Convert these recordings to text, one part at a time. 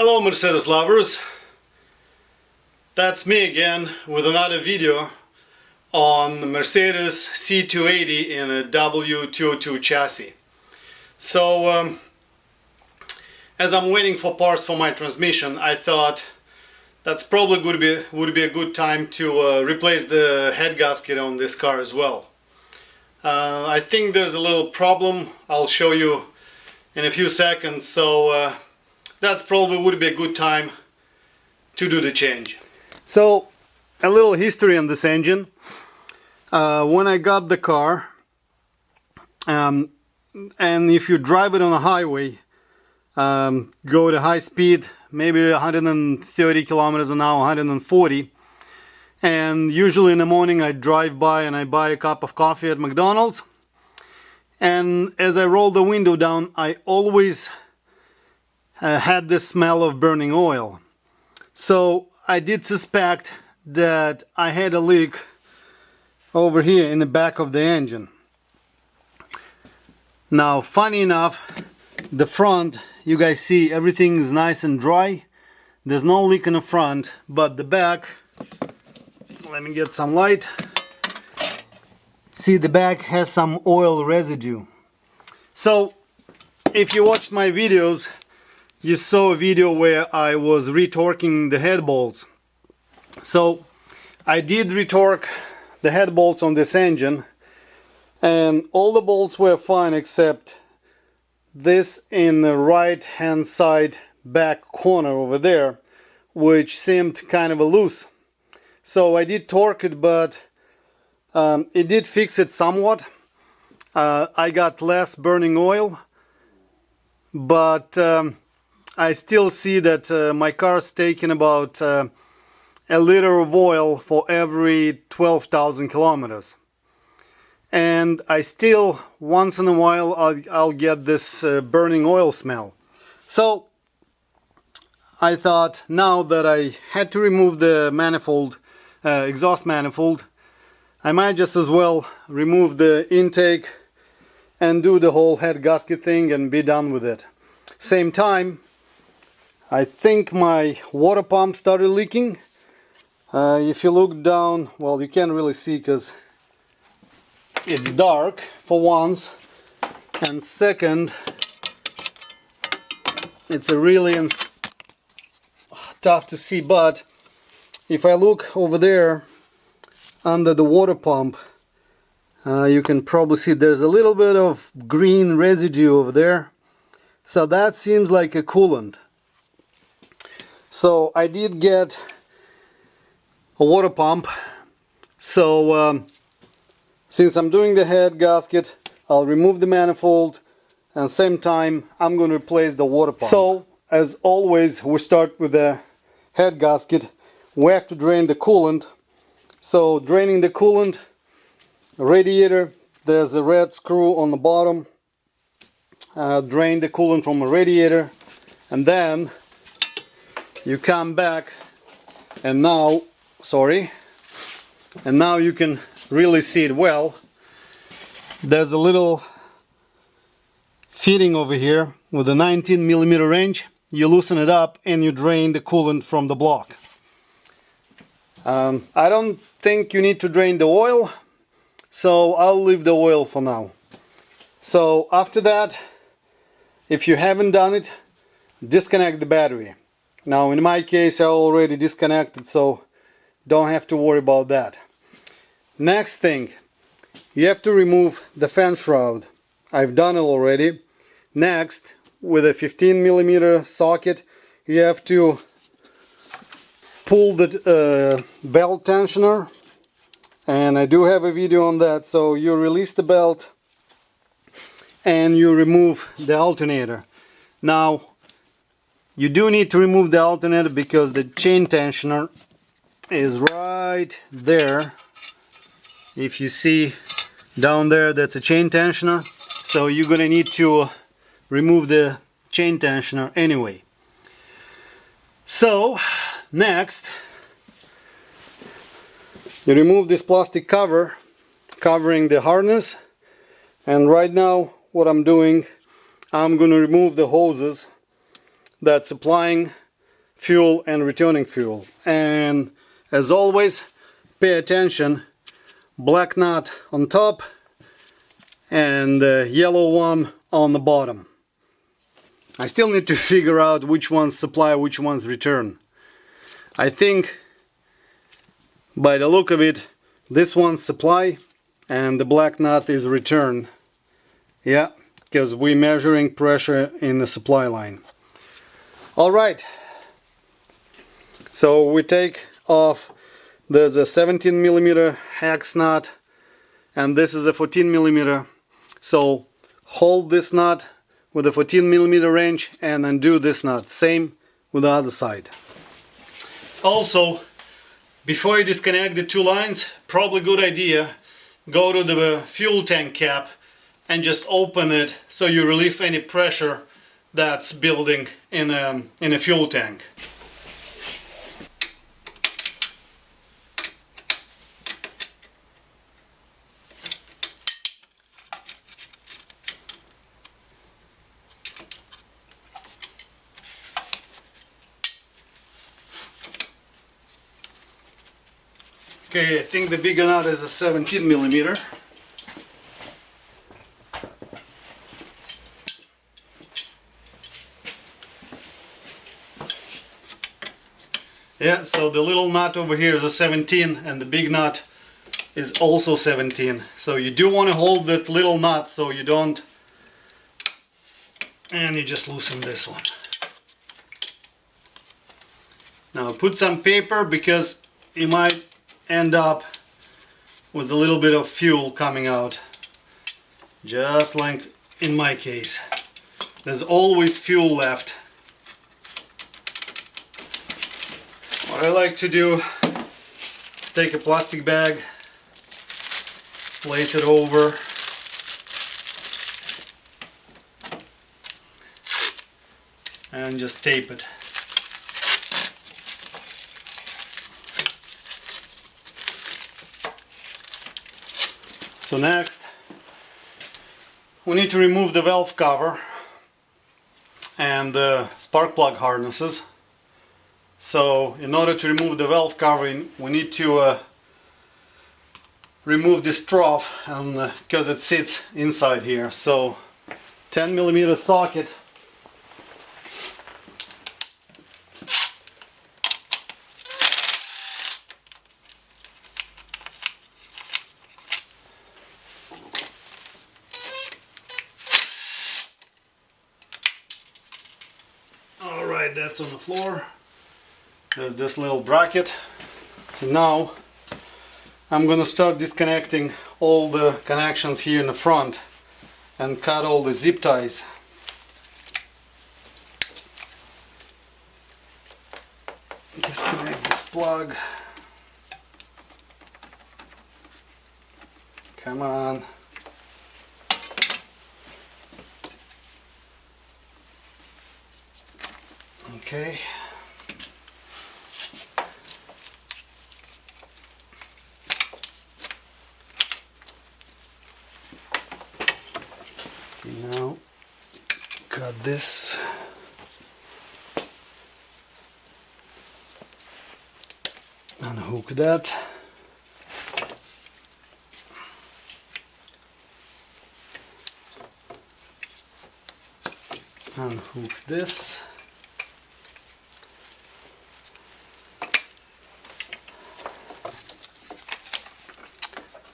Hello Mercedes lovers, that's me again with another video on the Mercedes C280 in a W202 chassis. So as I'm waiting for parts for my transmission, I thought that's probably would be a good time to replace the head gasket on this car as well. I think there's a little problem. I'll show you in a few seconds, so that's probably would be a good time to do the change. So a little history on this engine. When I got the car, and if you drive it on a highway, go to high speed, maybe 130 kilometers an hour, 140, and usually in the morning I drive by and I buy a cup of coffee at McDonald's, and as I roll the window down, I always had the smell of burning oil. So I did suspect that I had a leak over here in the back of the engine. Now, funny enough, the front, you guys see everything is nice and dry. There's no leak in the front, but the back, let me get some light. See, the back has some oil residue. So if you watched my videos, you saw a video where I was retorquing the head bolts. So I did retorque the head bolts on this engine, and all the bolts were fine except this in the right hand side back corner over there, which seemed kind of loose. So I did torque it, but it did fix it somewhat. I got less burning oil, but I still see that my car's taking about a liter of oil for every 12,000 kilometers. And I still, once in a while, I'll get this burning oil smell. So I thought, now that I had to remove the manifold, exhaust manifold, I might just as well remove the intake and do the whole head gasket thing and be done with it. Same time, I think my water pump started leaking. If you look down, well, you can't really see because it's dark for once, and second, it's a really tough to see, but if I look over there under the water pump, you can probably see there's a little bit of green residue over there. So that seems like a coolant. So I did get a water pump. So since I'm doing the head gasket, I'll remove the manifold, and same time I'm going to replace the water pump. So as always, we start with the head gasket. We have to drain the coolant. So draining the coolant, radiator, there's a red screw on the bottom. Drain the coolant from the radiator, and then you come back, and now, now you can really see it well. There's a little fitting over here with a 19mm wrench. You loosen it up and you drain the coolant from the block. I don't think you need to drain the oil, so I'll leave the oil for now. So after that, if you haven't done it, disconnect the battery. Now in my case I already disconnected, so don't have to worry about that. Next thing, you have to remove the fan shroud. I've done it already. Next, with a 15mm socket, you have to pull the belt tensioner, and I do have a video on that. So you release the belt and you remove the alternator. Now you do need to remove the alternator because the chain tensioner is right there. If you see down there, that's a chain tensioner, so you're gonna need to remove the chain tensioner anyway. So next, you remove this plastic cover covering the harness, and right now what I'm doing, I'm going to remove the hoses that's supplying fuel and returning fuel. And as always, pay attention, black nut on top and the yellow one on the bottom. I still need to figure out which one's supply, which one's return. I think by the look of it, this one's supply and the black nut is return. Yeah, because we're measuring pressure in the supply line. Alright, so we take off, there's a 17mm hex nut and this is a 14mm. So hold this nut with a 14mm wrench and undo this nut. Same with the other side. Also, before you disconnect the two lines, probably good idea, go to the fuel tank cap and just open it so you relieve any pressure that's building in a fuel tank. Okay, I think the bigger nut is a 17mm. Yeah, so the little nut over here is a 17 and the big nut is also 17. So you do want to hold that little nut so you don't, and you just loosen this one. Now put some paper because you might end up with a little bit of fuel coming out, just like in my case. There's always fuel left. What I like to do is take a plastic bag, place it over, and just tape it. So next, we need to remove the valve cover and the spark plug harnesses. So in order to remove the valve covering, we need to remove this trough, and because it sits inside here. So 10mm socket. Alright, that's on the floor. There's this little bracket. So now I'm gonna start disconnecting all the connections here in the front and cut all the zip ties. Disconnect this plug. Come on. Okay. Now got this. Unhook that. Unhook this.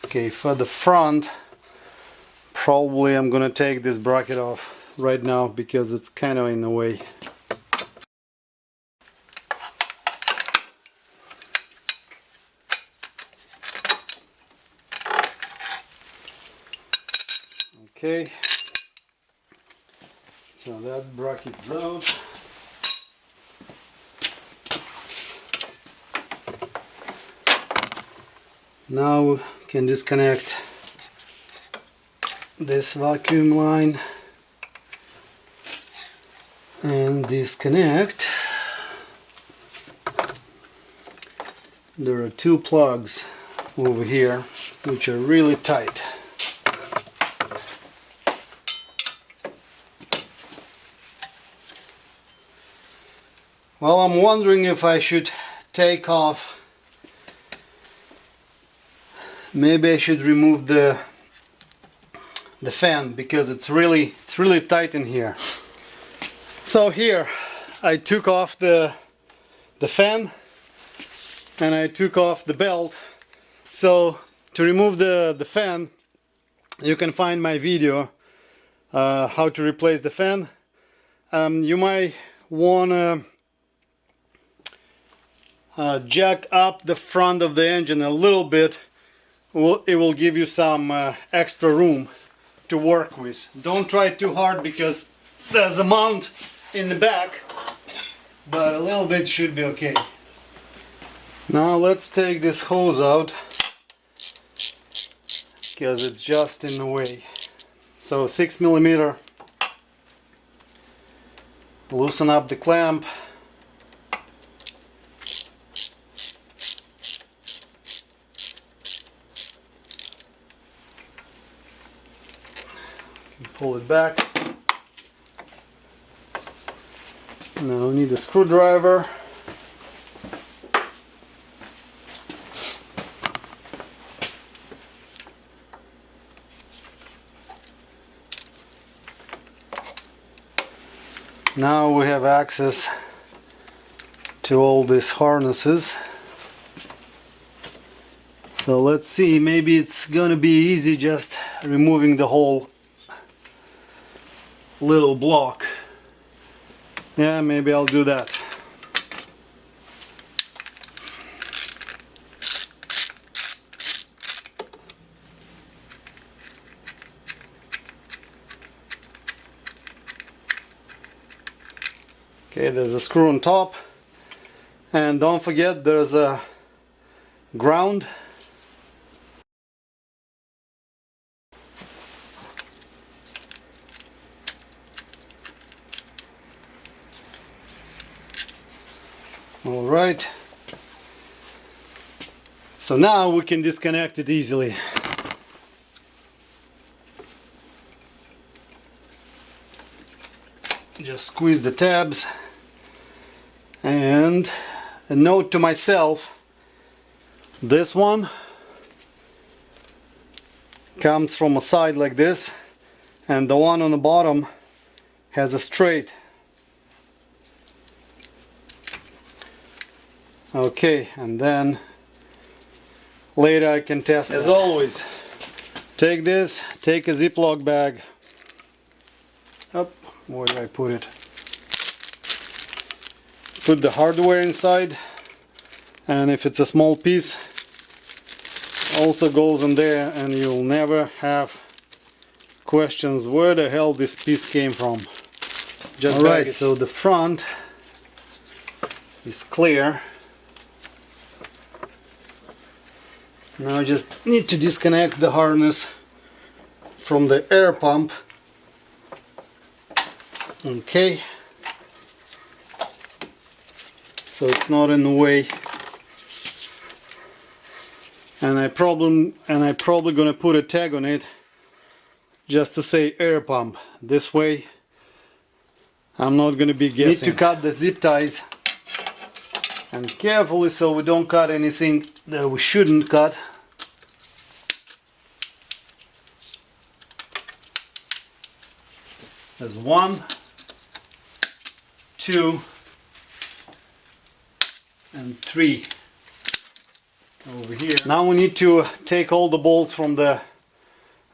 Okay, for the front, probably I'm gonna take this bracket off right now because it's kind of in the way. Okay, so that bracket's out. Now we can disconnect this vacuum line and disconnect. There are two plugs over here which are really tight. Well, I'm wondering if I should take off. Maybe I should remove the fan, because it's really tight in here. So here I took off the fan and I took off the belt. So to remove the fan, you can find my video how to replace the fan. You might want to jack up the front of the engine a little bit. It will give you some extra room to work with. Don't try too hard because there's a mount in the back, but a little bit should be okay. Now let's take this hose out because it's just in the way. So 6mm, loosen up the clamp. Pull it back. Now we need a screwdriver. Now we have access to all these harnesses. So let's see, maybe it's gonna be easy just removing the whole little block. Yeah, maybe I'll do that. Okay, there's a screw on top, and don't forget there's a ground. All right, so now we can disconnect it easily. Just squeeze the tabs, and a note to myself, this one comes from a side like this, and the one on the bottom has a straight. Okay, and then later I can test. As always, take this, take a Ziploc bag. Up, where do I put it? Put the hardware inside, and if it's a small piece, also goes in there, and you'll never have questions where the hell this piece came from. Just alright, so the front is clear. Now I just need to disconnect the harness from the air pump. Okay, so it's not in the way, and I probably gonna put a tag on it just to say air pump. This way I'm not gonna be guessing. Need to cut the zip ties, and carefully so we don't cut anything that we shouldn't cut. There's 1, 2, and 3 over here. Now we need to take all the bolts from the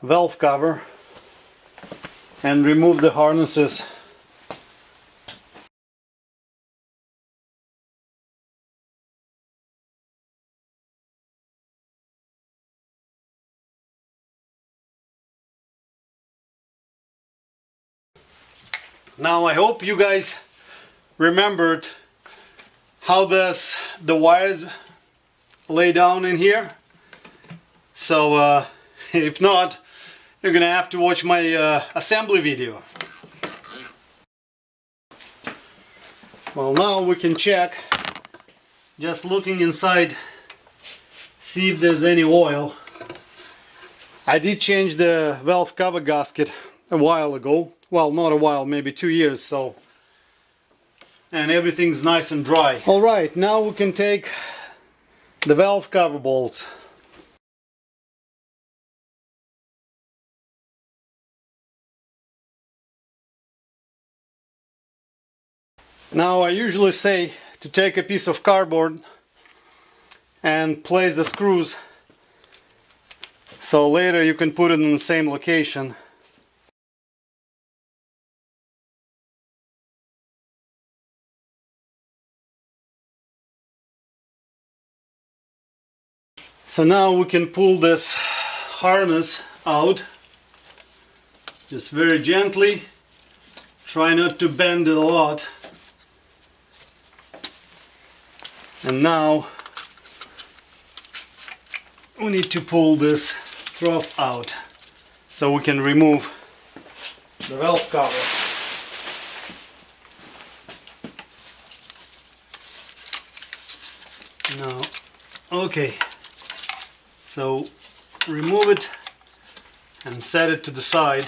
valve cover and remove the harnesses. Now I hope you guys remembered how the wires lay down in here. So if not, you're gonna have to watch my assembly video. Well, now we can check, just looking inside, see if there's any oil. I did change the valve cover gasket a while ago. Well, not a while, maybe 2 years, so and everything's nice and dry. Alright, now we can take the valve cover bolts. Now I usually say to take a piece of cardboard and place the screws so later you can put it in the same location. So now we can pull this harness out just very gently. Try not to bend it a lot. And now we need to pull this trough out so we can remove the valve cover. Now, okay, so remove it and set it to the side.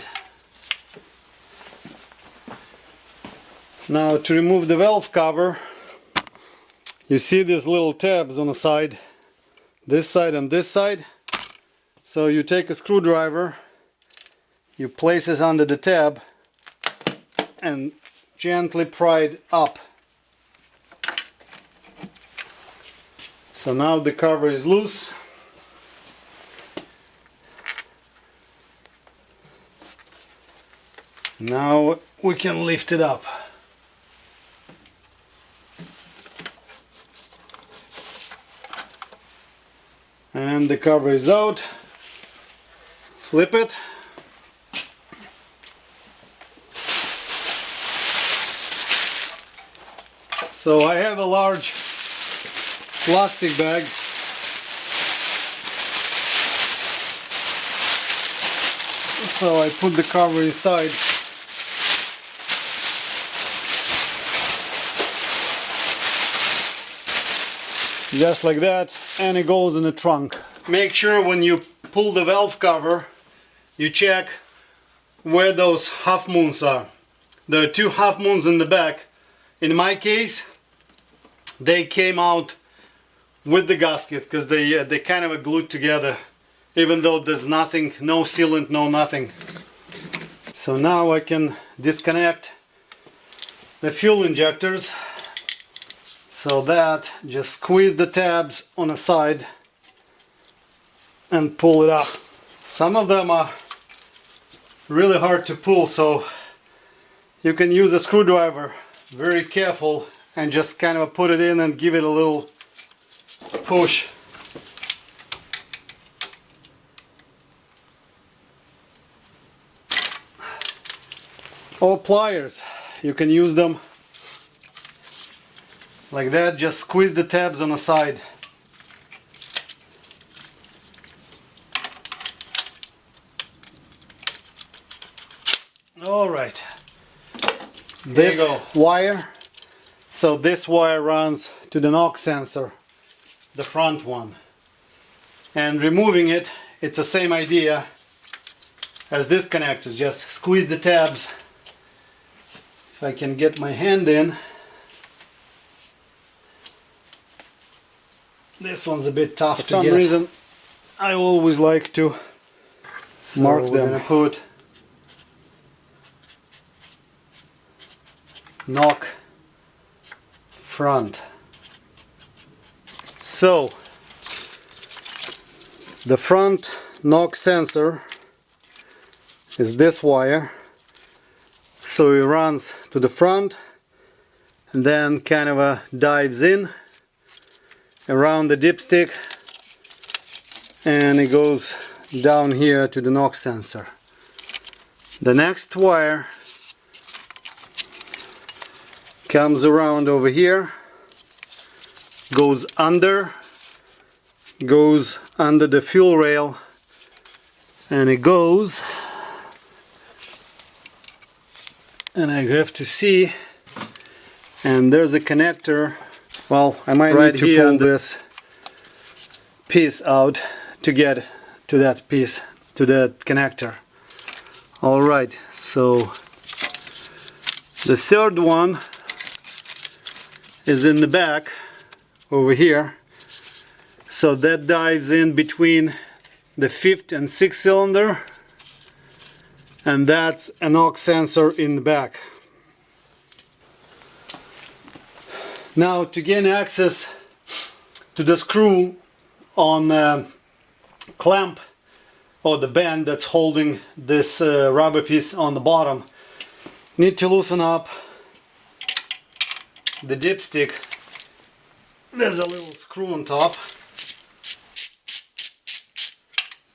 Now to remove the valve cover, you see these little tabs on the side, this side and this side. So you take a screwdriver, you place it under the tab and gently pry it up. So now the cover is loose. Now we can lift it up. And the cover is out. Flip it. So I have a large plastic bag. So I put the cover inside. Just like that, and it goes in the trunk. Make sure when you pull the valve cover, you check where those half moons are. There are two half moons in the back. In my case, they came out with the gasket because they kind of glued together, even though there's nothing, no sealant, no nothing. So now I can disconnect the fuel injectors. So that, just squeeze the tabs on the side and pull it up. Some of them are really hard to pull, so you can use a screwdriver, very careful, and just kind of put it in and give it a little push. Or pliers, you can use them like that, just squeeze the tabs on the side. Alright, this wire, so this wire runs to the knock sensor, the front one. And removing it, it's the same idea as this connector, just squeeze the tabs. If I can get my hand in. This one's a bit tough to get. For some reason, I always like to mark them. We're gonna put knock front. So the front knock sensor is this wire. So it runs to the front and then kind of dives in around the dipstick, and it goes down here to the knock sensor. The next wire comes around over here, goes under the fuel rail, and it goes, and I have to see, and there's a connector. Well, I might need to pull this piece out to get to that piece, to that connector. Alright, so the third one is in the back over here. So that dives in between the 5th and 6th cylinder, and that's an aux sensor in the back. Now, to gain access to the screw on the clamp or the band that's holding this rubber piece on the bottom, need to loosen up the dipstick. There's a little screw on top,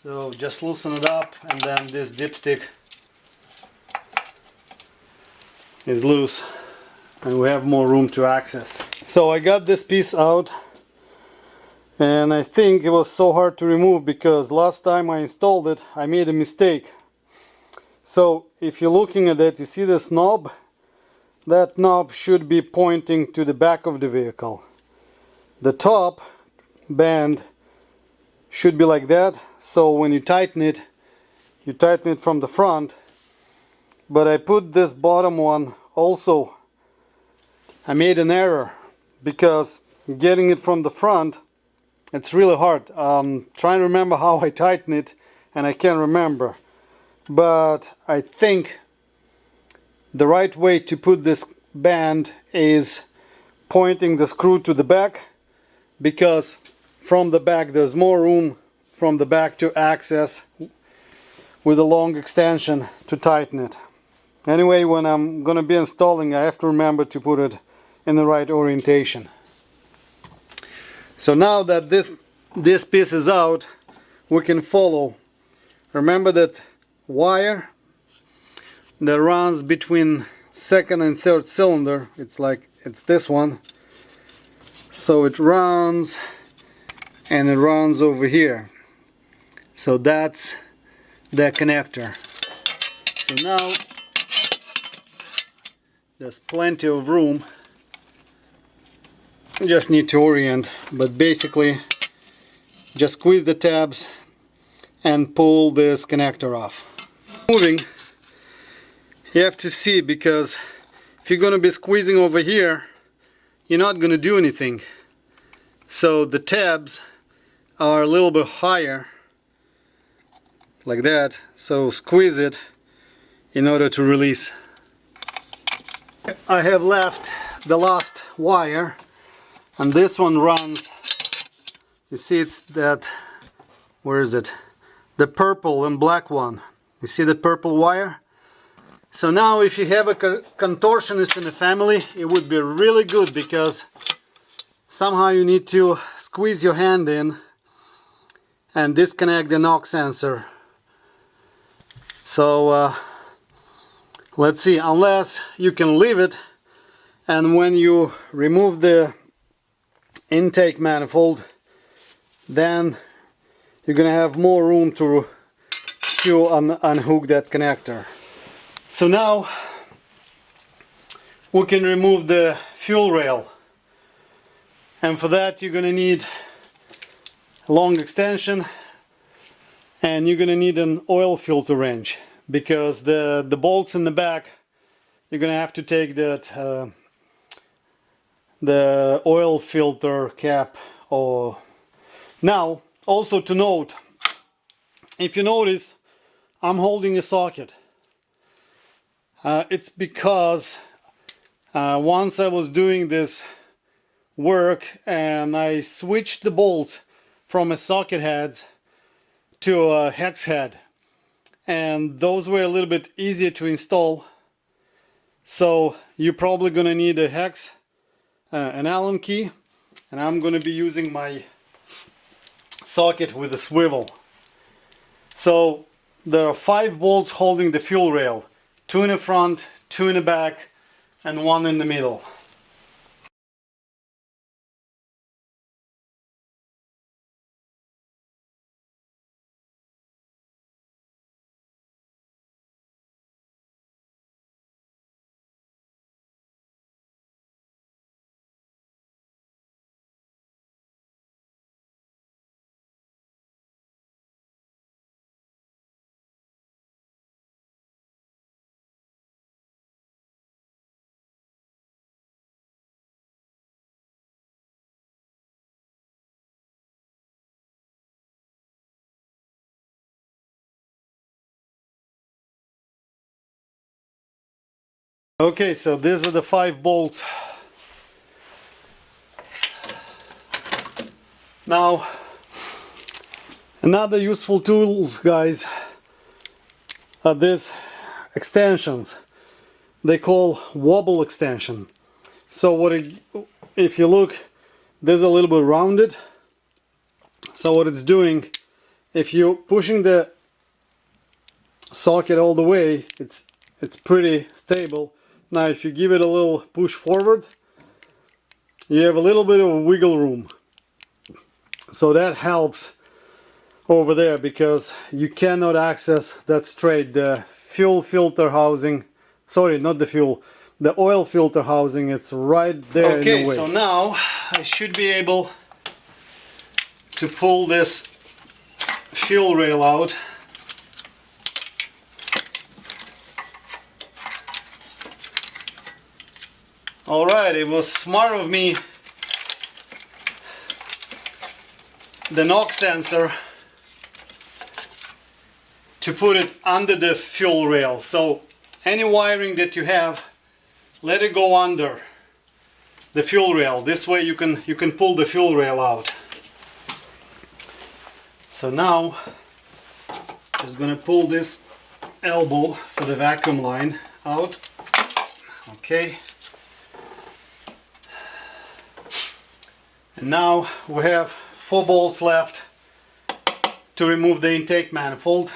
so just loosen it up, and then this dipstick is loose and we have more room to access. So I got this piece out, and I think it was so hard to remove because last time I installed it I made a mistake. So if you're looking at it, you see this knob? That knob should be pointing to the back of the vehicle. The top band should be like that, so when you tighten it from the front. But I put this bottom one also, I made an error because getting it from the front, it's really hard. Trying to remember how I tighten it, and I can't remember. But I think the right way to put this band is pointing the screw to the back, because from the back there's more room from the back to access with a long extension to tighten it. Anyway, when I'm gonna be installing, I have to remember to put it in the right orientation. So now that this piece is out, we can follow. Remember that wire that runs between 2nd and 3rd cylinder, it's this one. So it runs, and it runs over here. So that's the connector. So now there's plenty of room. You just need to orient, but basically just squeeze the tabs and pull this connector off. Moving, you have to see, because if you're going to be squeezing over here, you're not going to do anything. So the tabs are a little bit higher, like that, so squeeze it in order to release. I have left the last wire, and this one runs, you see it's that, where is it? The purple and black one. You see the purple wire? So now if you have a contortionist in the family, it would be really good, because somehow you need to squeeze your hand in and disconnect the knock sensor. So let's see, unless you can leave it, and when you remove the intake manifold, then you're gonna have more room to unhook that connector. So now we can remove the fuel rail, and for that you're gonna need a long extension, and you're gonna need an oil filter wrench, because the bolts in the back, you're gonna have to take that the oil filter cap. Or now also to note, if you notice, I'm holding a socket. It's because once I was doing this work and I switched the bolt from a socket head to a hex head, and those were a little bit easier to install. So you're probably gonna need a hex, an Allen key, and I'm gonna be using my socket with a swivel. So there are 5 bolts holding the fuel rail, 2 in the front, 2 in the back, and 1 in the middle. Okay, so these are the 5 bolts. Now, another useful tools, guys, are these extensions. They call wobble extension. So if you look, there's a little bit rounded. So what it's doing, if you're pushing the socket all the way, it's pretty stable. Now if you give it a little push forward, you have a little bit of wiggle room. So that helps over there, because you cannot access that straight. The fuel filter housing, sorry, not the fuel, the oil filter housing, it's right there in the way. Okay, so now I should be able to pull this fuel rail out. Alright, it was smart of me, the knock sensor, to put it under the fuel rail. So any wiring that you have, let it go under the fuel rail. This way you can pull the fuel rail out. So now just gonna pull this elbow for the vacuum line out. Okay. And now we have 4 bolts left to remove the intake manifold.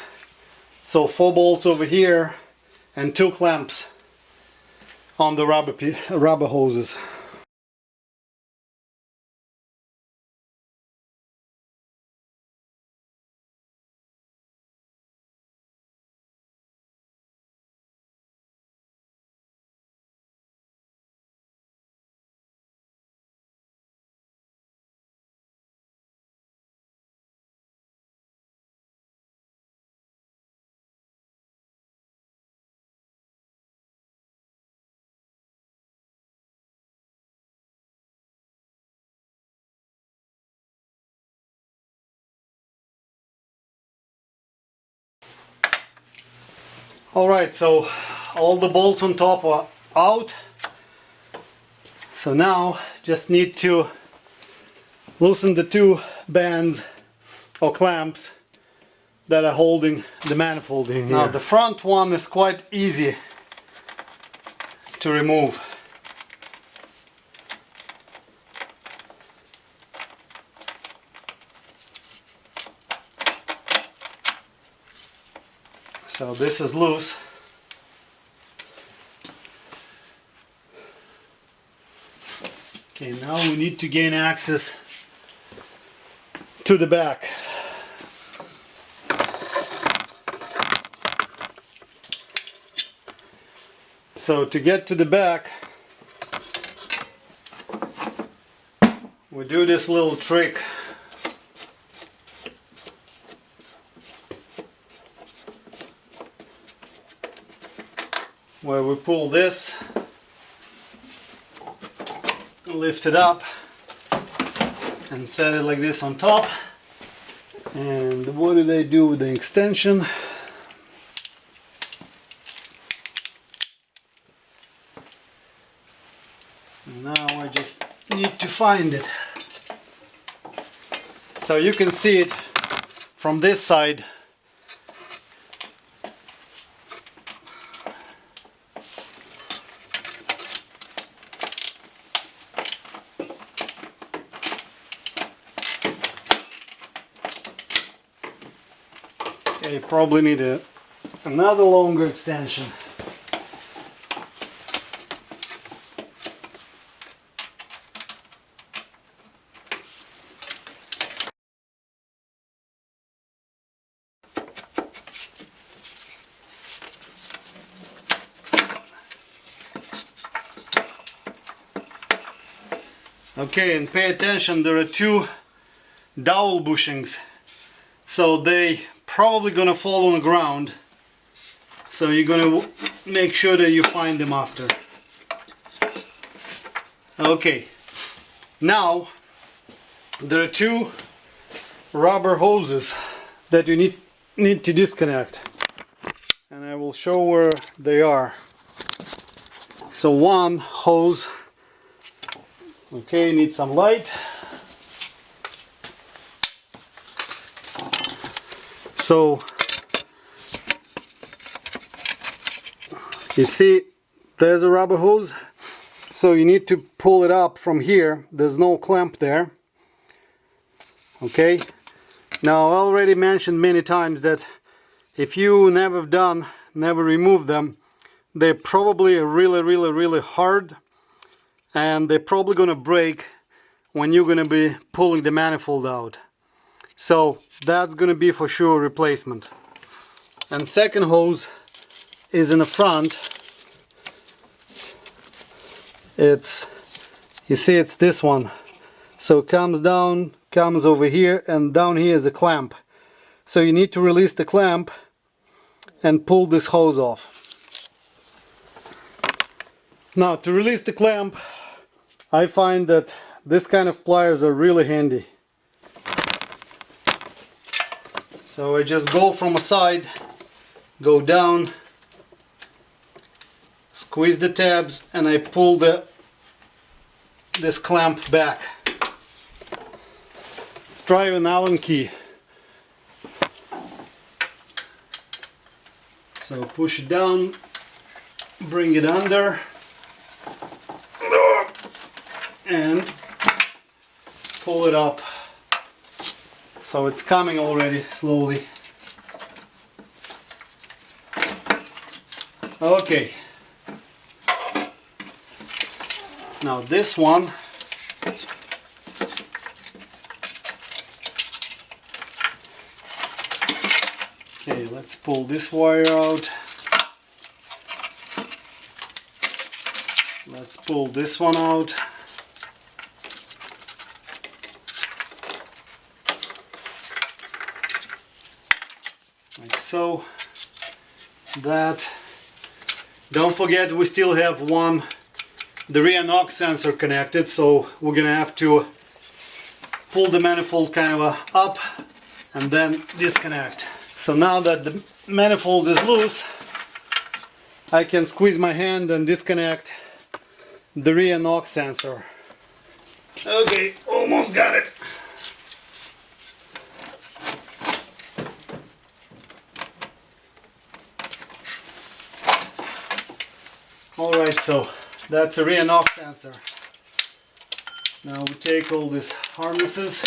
So 4 bolts over here and 2 clamps on the rubber hoses. Alright, so all the bolts on top are out. So now just need to loosen the 2 bands or clamps that are holding the manifold in here. Now the front one is quite easy to remove. So this is loose. Okay, now we need to gain access to the back. So to get to the back, we do this little trick. Where we pull this, lift it up and set it like this on top. And what do they do with the extension? Now I just need to find it. So you can see it from this side. You probably need another longer extension. Okay, and pay attention, there are 2 dowel bushings, so they probably gonna fall on the ground, so you're gonna make sure that you find them after. Okay, now there are 2 rubber hoses that you need to disconnect, and I will show where they are. So one hose, okay, need some light. So you see there's a rubber hose, so you need to pull it up from here. There's no clamp there. Okay, now I already mentioned many times that if you never remove them, they're probably really hard, and they're probably gonna break when you're gonna be pulling the manifold out. So that's gonna be for sure replacement. And second hose is in the front. You see it's this one. So it comes down, comes over here, and down here is a clamp. So you need to release the clamp and pull this hose off. Now to release the clamp, I find that this kind of pliers are really handy. So I just go from a side, go down, squeeze the tabs, and I pull this clamp back. Let's try an Allen key. So push it down, bring it under, and pull it up. So it's coming already slowly. Okay. Now this one, okay, let's pull this wire out. Let's pull this one out. Like so. That. Don't forget, we still have the rear knock sensor connected, so we're gonna have to pull the manifold kind of up and then disconnect. So now that the manifold is loose, I can squeeze my hand and disconnect the rear knock sensor. Okay, almost got it. Alright, so that's a rear knock sensor. Now we take all these harnesses,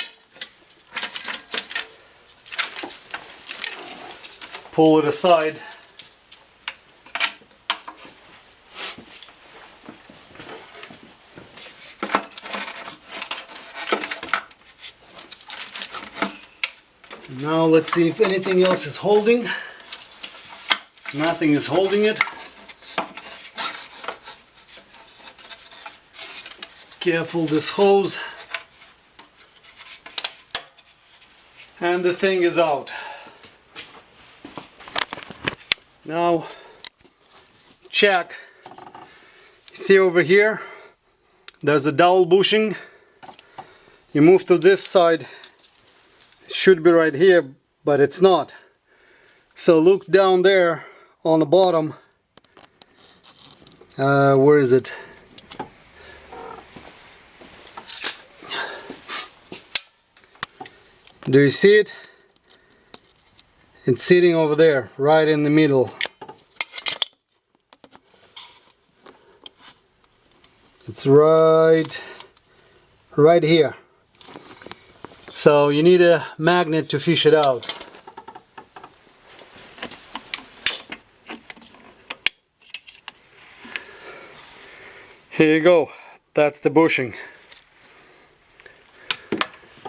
pull it aside, now let's see if anything else is holding. Nothing is holding it. Careful this hose, and the thing is out. Now check. You see over here there's a dowel bushing. You move to this side, it should be right here, but it's not. So look down there on the bottom. Where is it? Do you see it? It's sitting over there, right in the middle. It's right here. So you need a magnet to fish it out. Here you go. That's the bushing.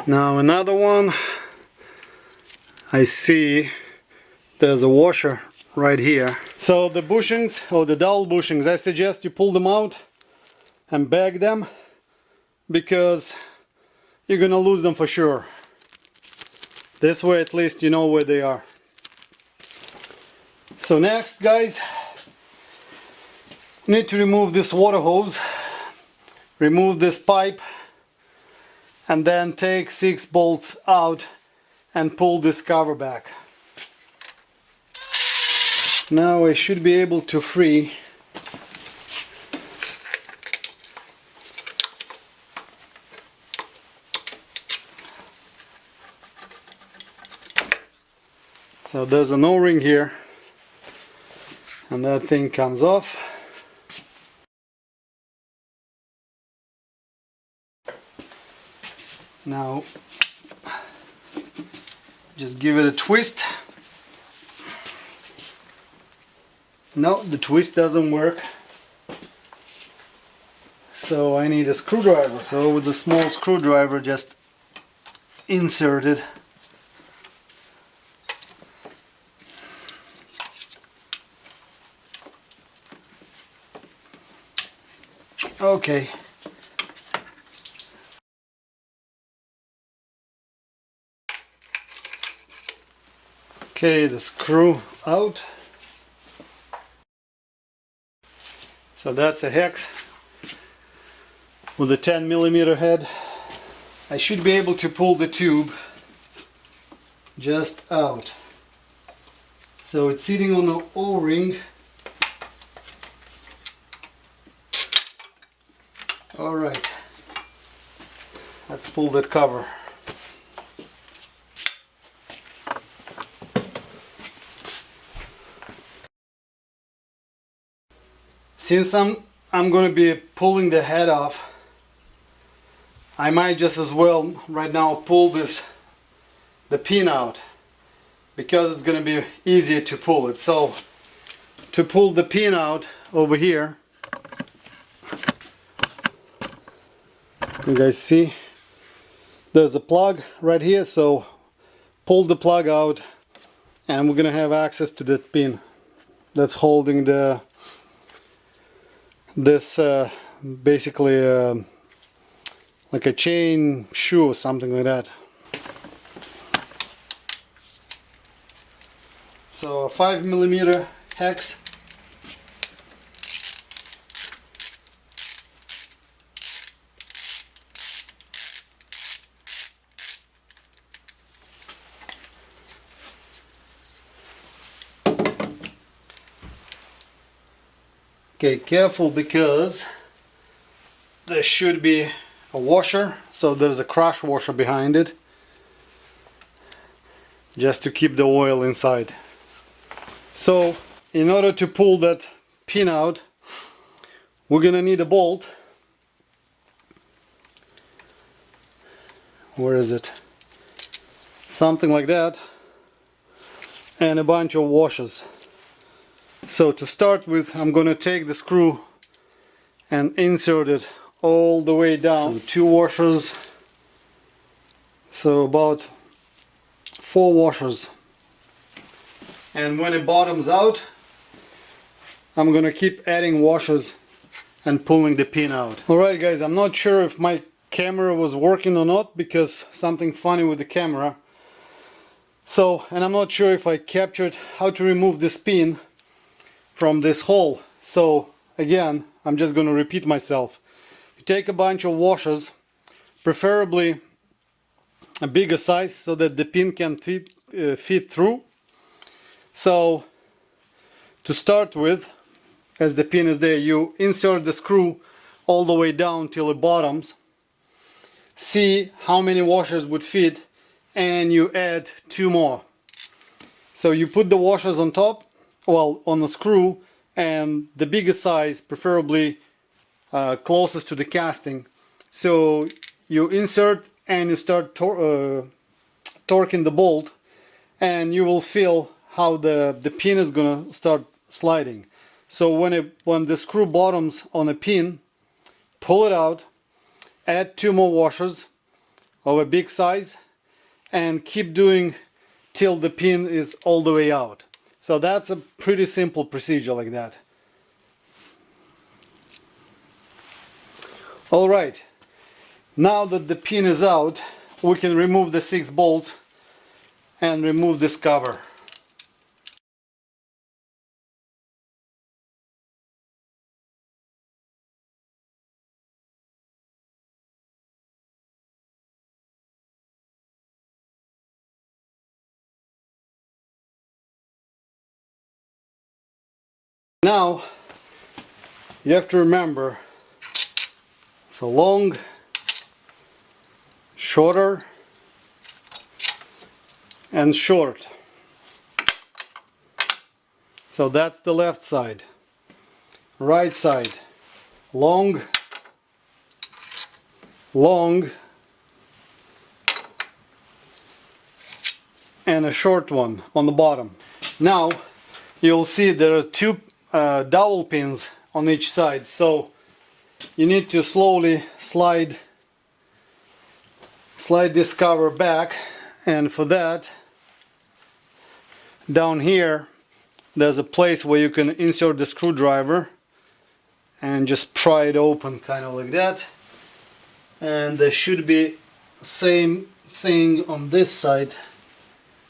Now another one, I see there's a washer right here. So the bushings, or the dowel bushings, I suggest you pull them out and bag them, because you're gonna lose them for sure. This way at least you know where they are. So next, guys, you need to remove this water hose, remove this pipe, and then take 6 bolts out and pull this cover back. Now I should be able to free So there's an O-ring here, and that thing comes off. Now just give it a twist. No, the twist doesn't work. So I need a screwdriver. So with a small screwdriver, just insert it. Okay. Okay, the screw out. So that's a hex with a 10mm head. I should be able to pull the tube just out. So it's sitting on the O-ring. Alright, let's pull that cover. Since I'm going to be pulling the head off, I might just as well right now pull the pin out, because it's going to be easier to pull it. So to pull the pin out over here, you guys see there's a plug right here, so pull the plug out and we're going to have access to that pin that's holding this basically like a chain shoe or something like that. So a 5mm hex. Okay, careful, because there should be a washer, so there's a crush washer behind it, just to keep the oil inside. So in order to pull that pin out, we're gonna need a bolt. Where is it? Something like that, and a bunch of washers. So to start with, I'm going to take the screw and insert it all the way down. So 2 washers, so about 4 washers. And when it bottoms out, I'm going to keep adding washers and pulling the pin out. Alright guys, I'm not sure if my camera was working or not, because something funny with the camera. So, and I'm not sure if I captured how to remove this pin from this hole. So again, I'm just going to repeat myself. You take a bunch of washers, preferably a bigger size, so that the pin can fit through. So to start with, as the pin is there, you insert the screw all the way down till it bottoms. See how many washers would fit, and you add 2 more. So you put the washers on top, well, on the screw, and the biggest size, preferably closest to the casting. So you insert and you start torquing the bolt, and you will feel how the pin is gonna start sliding. So when the screw bottoms on a pin, pull it out, add 2 more washers of a big size, and keep doing till the pin is all the way out. So that's a pretty simple procedure like that. Alright, now that the pin is out, we can remove the 6 bolts and remove this cover. Now, you have to remember, it's a long, shorter, and short. So that's the left side. Right side, long, long, and a short one on the bottom. Now you'll see there are two dowel pins on each side, so you need to slowly slide this cover back, and for that, down here there's a place where you can insert the screwdriver and just pry it open, kind of like that. And there should be the same thing on this side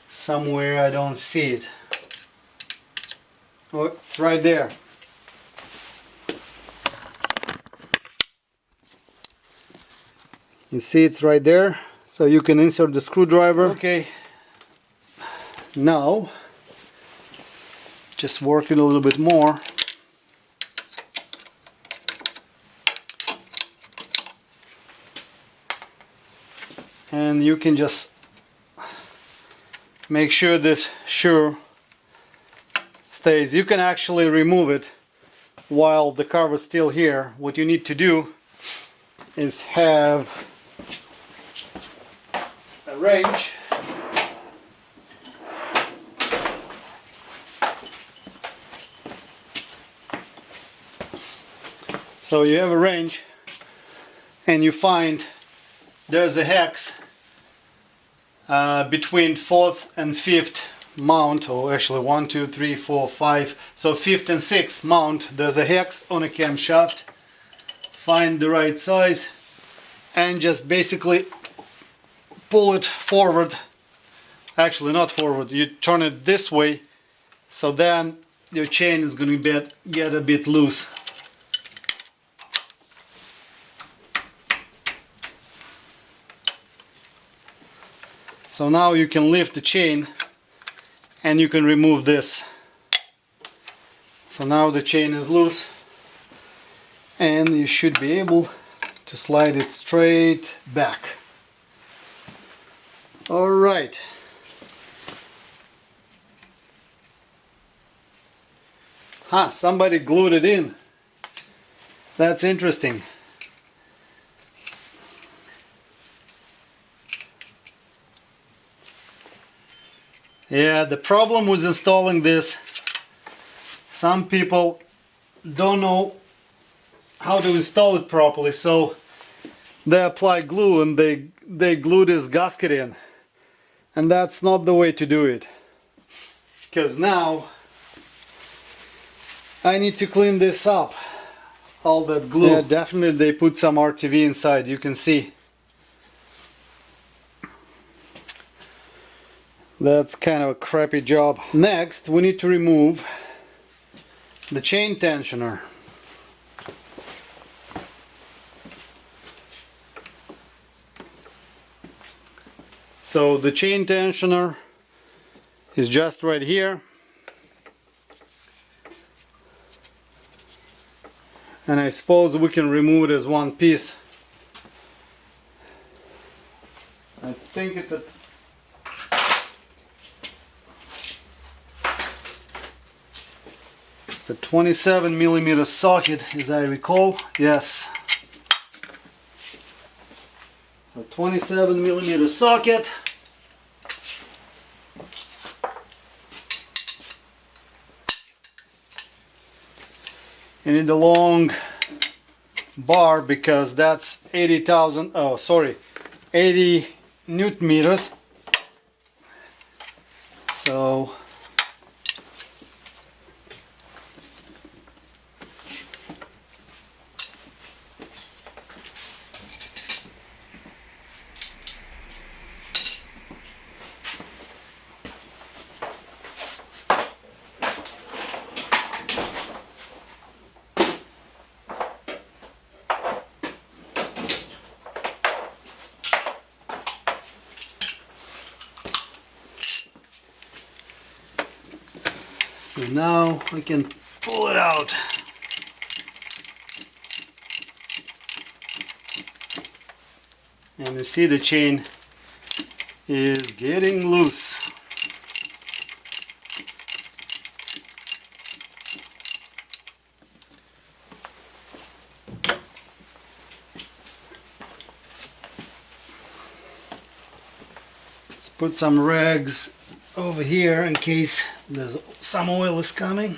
somewhere. I don't see it. Oh, it's right there. You see it's right there, so you can insert the screwdriver. Okay, now just work it a little bit more. And you can just make sure this shoe stays. You can actually remove it while the cover is still here. What you need to do is have a wrench. So you have a wrench and you find there's a hex between 4th and 5th mount, or actually 1, 2, 3, 4, 5. So 5th and 6th mount, there's a hex on a camshaft. Find the right size and just basically pull it forward. Actually not forward, you turn it this way, so then your chain is going to get a bit loose. So now you can lift the chain and you can remove this. So now the chain is loose and you should be able to slide it straight back. All right. Somebody glued it in. That's interesting. Yeah, the problem with installing this, some people don't know how to install it properly, so they apply glue and they glue this gasket in, and that's not the way to do it, because now I need to clean this up, all that glue. Yeah, definitely they put some RTV inside, you can see. That's kind of a crappy job. Next, we need to remove the chain tensioner. So the chain tensioner is just right here. And I suppose we can remove it as one piece. I think it's a 27mm socket, as I recall. Yes. A 27mm socket. You need a long bar because that's 80 Newton meters. So now I can pull it out. And you see the chain is getting loose. put some rags over here in case there's some oil is coming.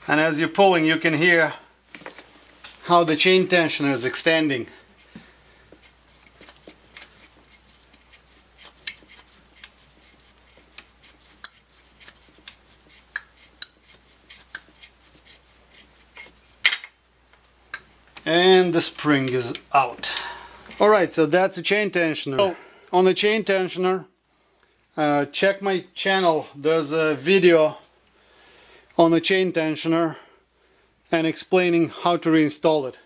And as you're pulling, you can hear how the chain tensioner is extending. And the spring is out. Alright, so that's the chain tensioner. So, on the chain tensioner, check my channel. There's a video on the chain tensioner and explaining how to reinstall it.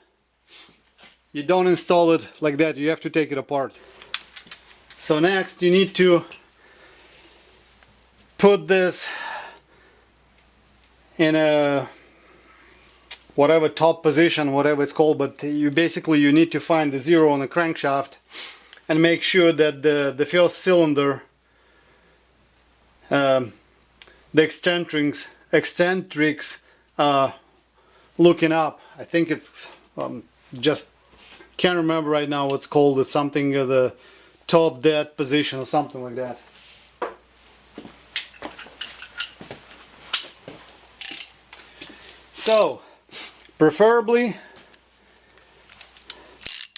You don't install it like that, you have to take it apart. So next you need to put this in a whatever top position, whatever it's called, but you need to find the zero on the crankshaft and make sure that the first cylinder, the eccentrics are looking up. I think it's just can't remember right now what's called. It's something the top dead position or something like that. So preferably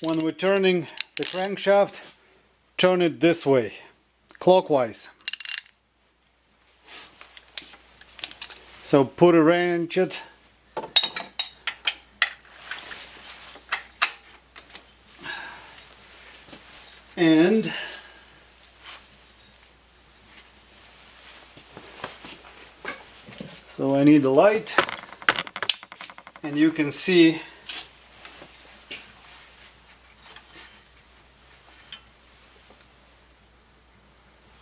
when we're turning the crankshaft, turn it this way, clockwise. So put a ratchet and so I need the light, and you can see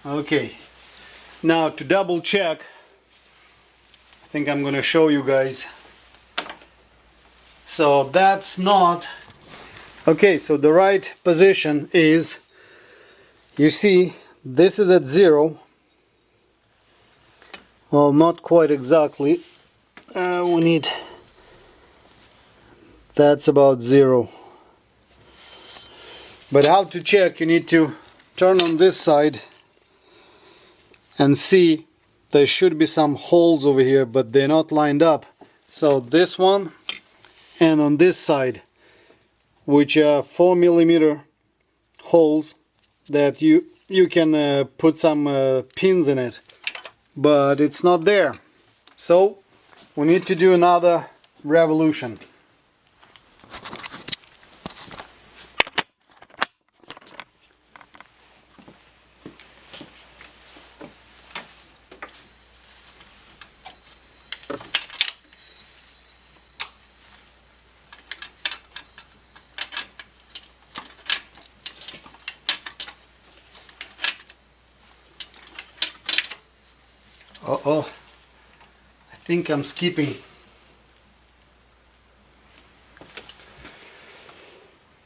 okay. Now to double check, I think I'm gonna show you guys. So that's not okay. So the right position is, you see, this is at 0. Well, not quite exactly. We need, that's about 0. But how to check? You need to turn on this side and see there should be some holes over here, but they're not lined up. So this one and on this side, which are 4mm holes that you can put some pins in it, but it's not there. So we need to do another revolution. Uh-oh, I think I'm skipping.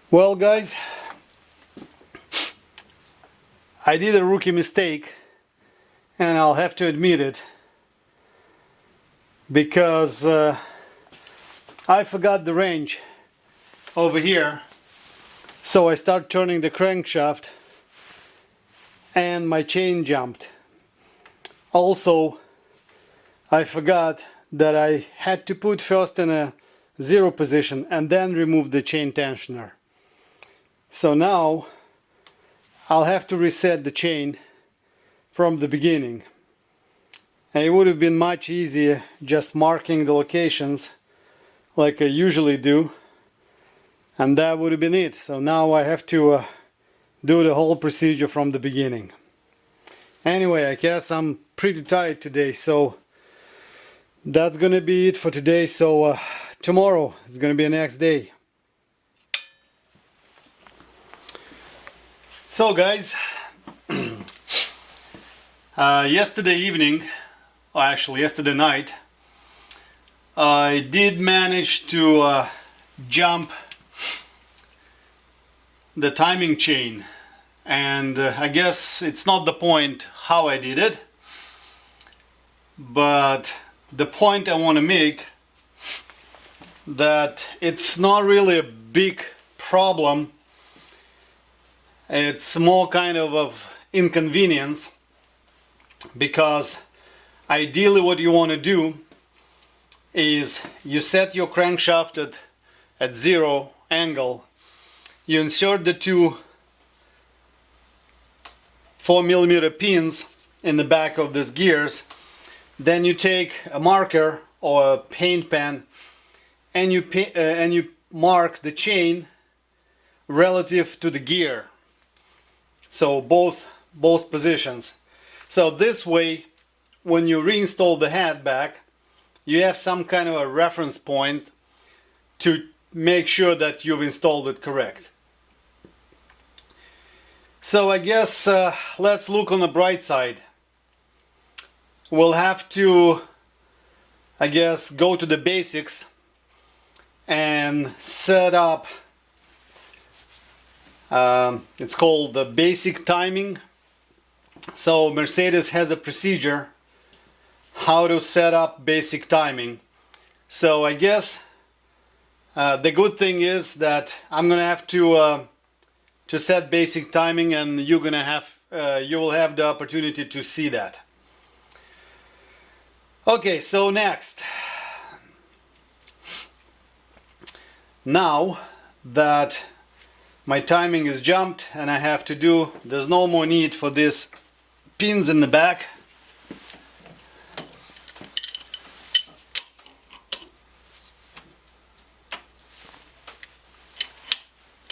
Well guys, I did a rookie mistake, and I'll have to admit it, because I forgot the wrench over here. So I start turning the crankshaft and my chain jumped. Also, I forgot that I had to put first in a 0 position and then remove the chain tensioner. So now I'll have to reset the chain from the beginning. And it would have been much easier just marking the locations like I usually do, and that would have been it. So now I have to do the whole procedure from the beginning. Anyway, I guess I'm pretty tired today, so that's gonna be it for today. So tomorrow is gonna be the next day. So guys, yesterday evening, or actually yesterday night, I did manage to jump the timing chain, and I guess it's not the point how I did it, but the point I want to make that it's not really a big problem. It's more kind of inconvenience, because ideally what you want to do is you set your crankshaft at 0 angle, you insert the two 4mm pins in the back of these gears, then you take a marker or a paint pen and you mark the chain relative to the gear, so both positions. So this way, when you reinstall the head back, you have some kind of a reference point to make sure that you've installed it correct. So I guess let's look on the bright side. We'll have to, I guess, go to the basics and set up, it's called the basic timing. So Mercedes has a procedure how to set up basic timing. So I guess the good thing is that I'm gonna have to set basic timing, and you're gonna have you will have the opportunity to see that. Okay, so next, now that my timing is jumped and I have to do, there's no more need for these pins in the back.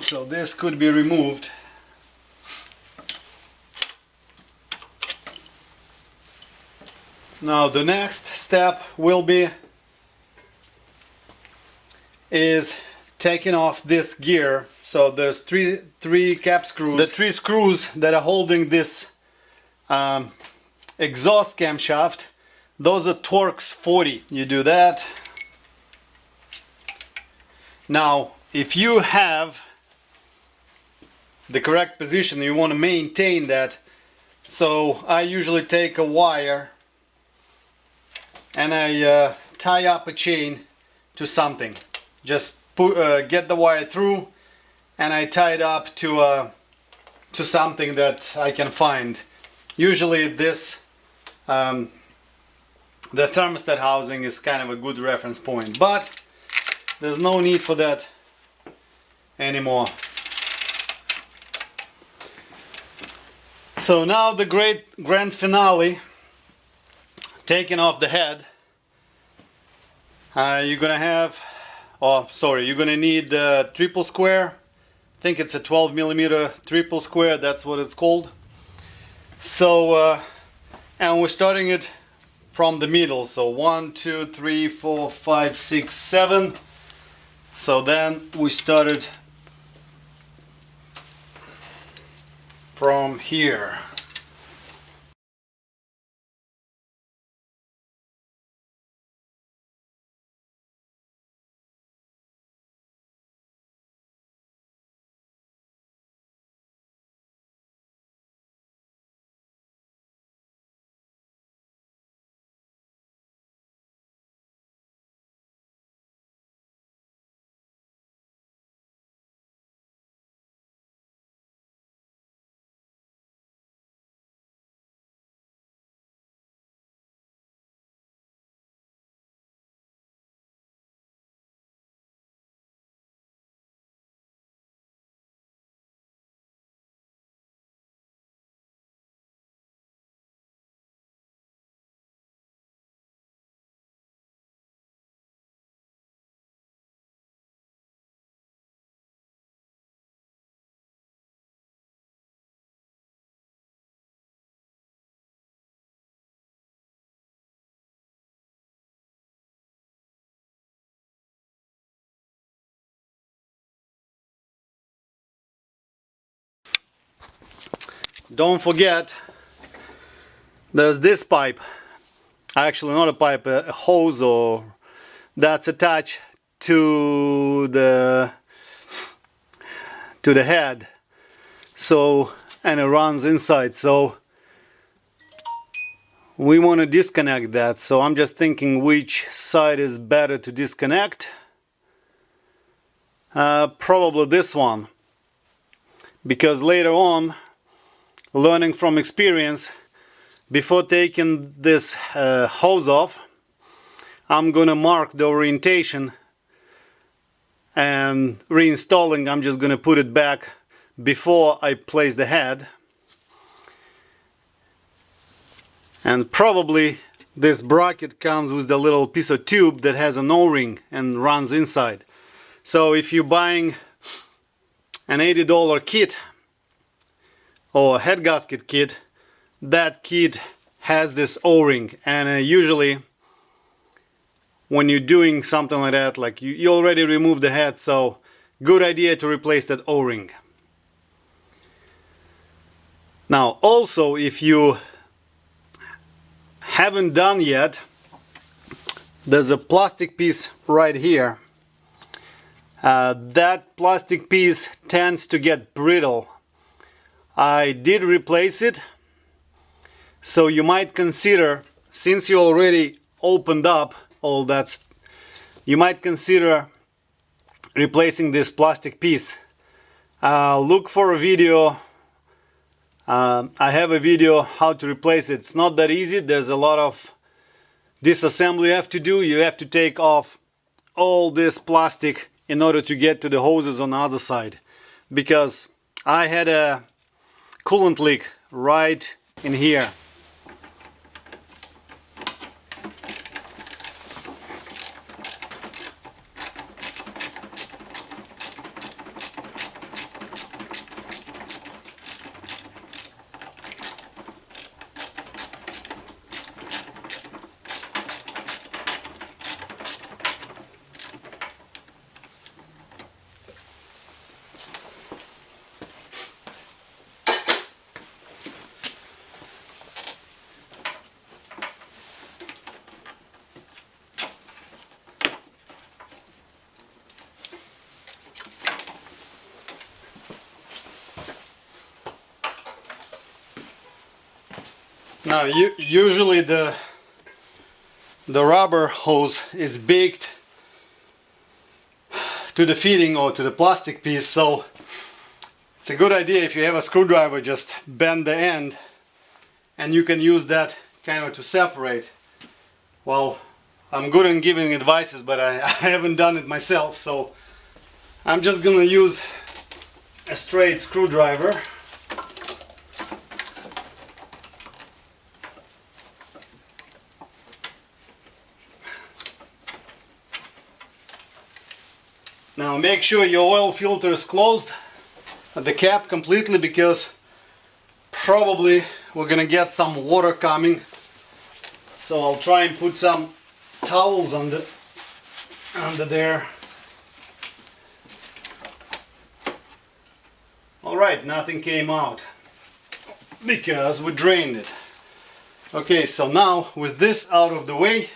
So this could be removed. Now the next step will be taking off this gear. So there's three cap screws. The 3 screws that are holding this exhaust camshaft, those are Torx 40. You do that. Now if you have the correct position, you want to maintain that, so I usually take a wire and I tie up a chain to something. Just get the wire through and I tie it up to something that I can find. Usually this the thermostat housing is kind of a good reference point, but there's no need for that anymore. So now the grand finale, taking off the head. You're gonna have, you're gonna need a triple square. I think it's a 12mm triple square, that's what it's called. So and we're starting it from the middle, so 1 2 3 4 5 6 7. So then we started from here. Don't forget, there's this pipe, actually not a pipe, a hose, or that's attached to the head, so, and it runs inside. So we want to disconnect that. So I'm just thinking which side is better to disconnect. Probably this one, because later on, learning from experience, before taking this hose off, I'm gonna mark the orientation, and reinstalling, I'm just gonna put it back before I place the head. And probably this bracket comes with the little piece of tube that has an O-ring and runs inside. So if you're buying an $80 kit or a head gasket kit, that kit has this O-ring, and usually when you're doing something like that, like you already removed the head, so good idea to replace that O-ring. Now also, if you haven't done yet, there's a plastic piece right here. That plastic piece tends to get brittle. I did replace it, so you might consider, since you already opened up all that, you might consider replacing this plastic piece. Look for a video. I have a video how to replace it. It's not that easy. There's a lot of disassembly you have to do. You have to take off all this plastic in order to get to the hoses on the other side, because I had a coolant leak right in here. Now usually the rubber hose is baked to the fitting or to the plastic piece, so it's a good idea if you have a screwdriver, just bend the end and you can use that kind of to separate. Well, I'm good in giving advices, but I haven't done it myself, so I'm just gonna use a straight screwdriver. Now make sure your oil filter is closed at the cap completely, because probably we're gonna get some water coming. So I'll try and put some towels under there. Alright, nothing came out because we drained it. Okay, so now with this out of the way,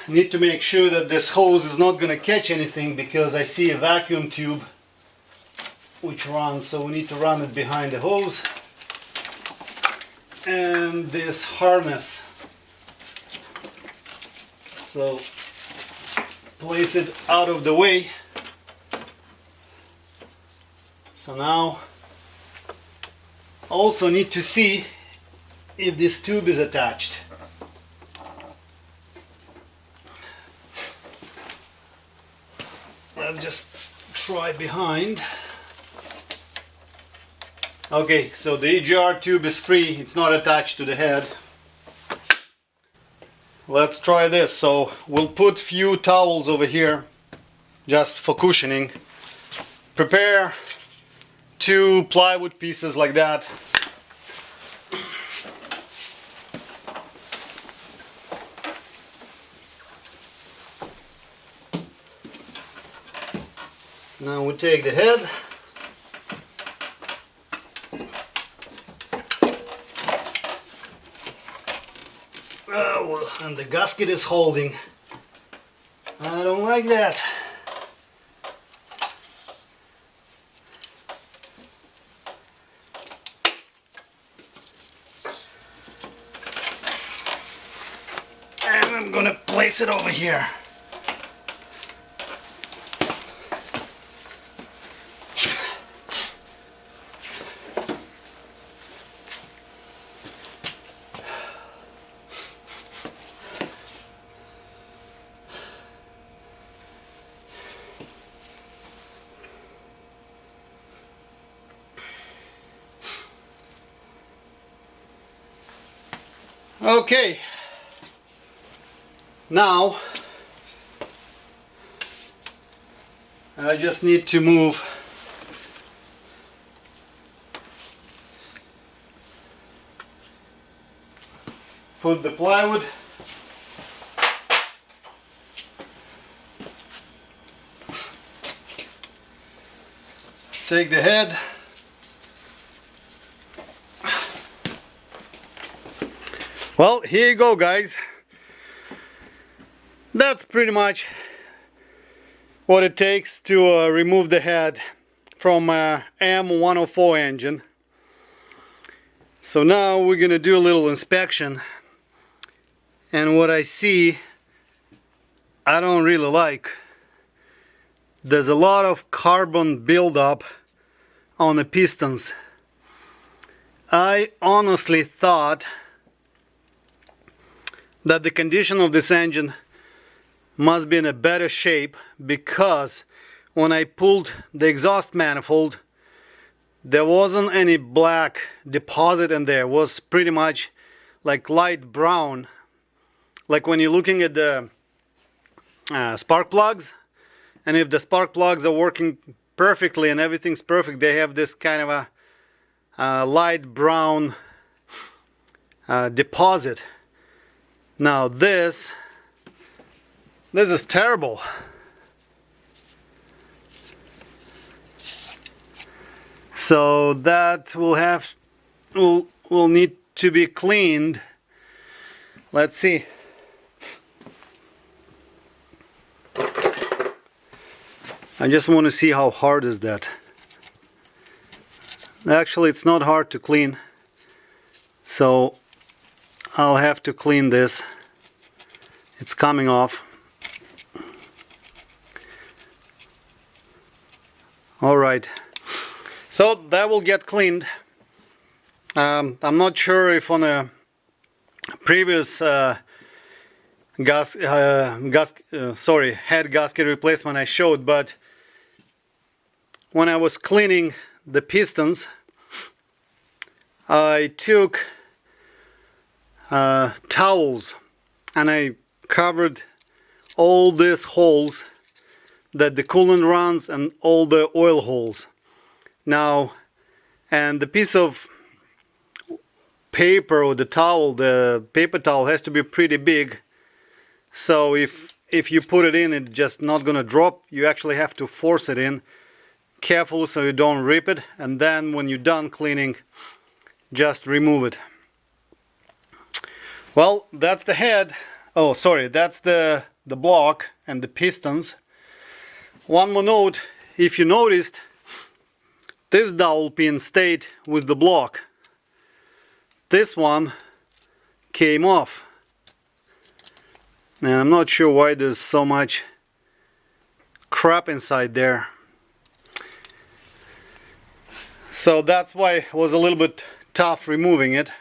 I need to make sure that this hose is not going to catch anything, because I see a vacuum tube which runs, so we need to run it behind the hose. And this harness, so place it out of the way. So now also need to see if this tube is attached. I'll just try behind. Okay, so the EGR tube is free, it's not attached to the head. Let's try this. So we'll put few towels over here just for cushioning. Prepare 2 plywood pieces like that. Now we take the head. Oh, and the gasket is holding. I don't like that. I'm gonna place it over here. Okay, now I just need to put the plywood, take the head, well, here you go, guys. That's pretty much what it takes to remove the head from M104 engine. So now we're gonna do a little inspection, and what I see I don't really like. There's a lot of carbon buildup on the pistons. I honestly thought that the condition of this engine must be in a better shape, because when I pulled the exhaust manifold, there wasn't any black deposit in there. It was pretty much like light brown, like when you're looking at the spark plugs, and if the spark plugs are working perfectly and everything's perfect, they have this kind of a light brown deposit. Now this is terrible. So that will need to be cleaned. Let's see. I just want to see how hard is that. Actually, it's not hard to clean, so I'll have to clean this. It's coming off. Alright, so that will get cleaned. I'm not sure if on a previous head gasket replacement I showed, but when I was cleaning the pistons, I took towels and I covered all these holes that the coolant runs and all the oil holes. Now, and the piece of paper or the towel, the paper towel has to be pretty big, so if you put it in, it's just not gonna drop. You actually have to force it in carefully so you don't rip it, and then when you're done cleaning, just remove it. Well, that's the head. Oh, sorry, that's the block and the pistons. One more note, if you noticed, this dowel pin stayed with the block. This one came off. And I'm not sure why there's so much crap inside there. So that's why it was a little bit tough removing it.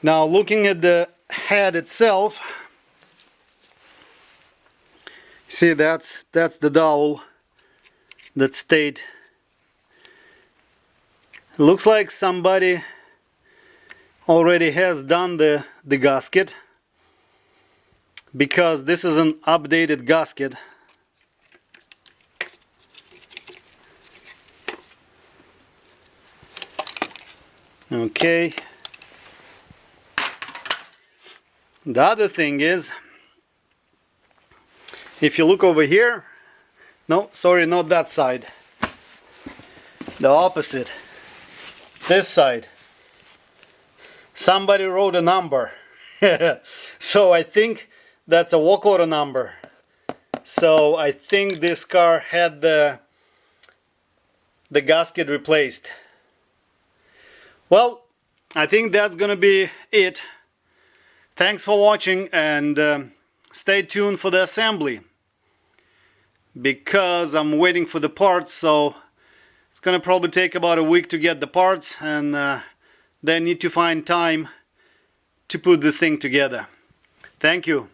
Now looking at the head itself, see, that's the dowel that stayed. It looks like somebody already has done the gasket, because this is an updated gasket. Okay. The other thing is, if you look over here, no, sorry, not that side, the opposite, this side, somebody wrote a number. So I think that's a walk order number. So I think this car had the gasket replaced. Well, I think that's gonna be it Thanks for watching, and stay tuned for the assembly, because I'm waiting for the parts, so it's gonna probably take about a week to get the parts, and then need to find time to put the thing together. Thank you.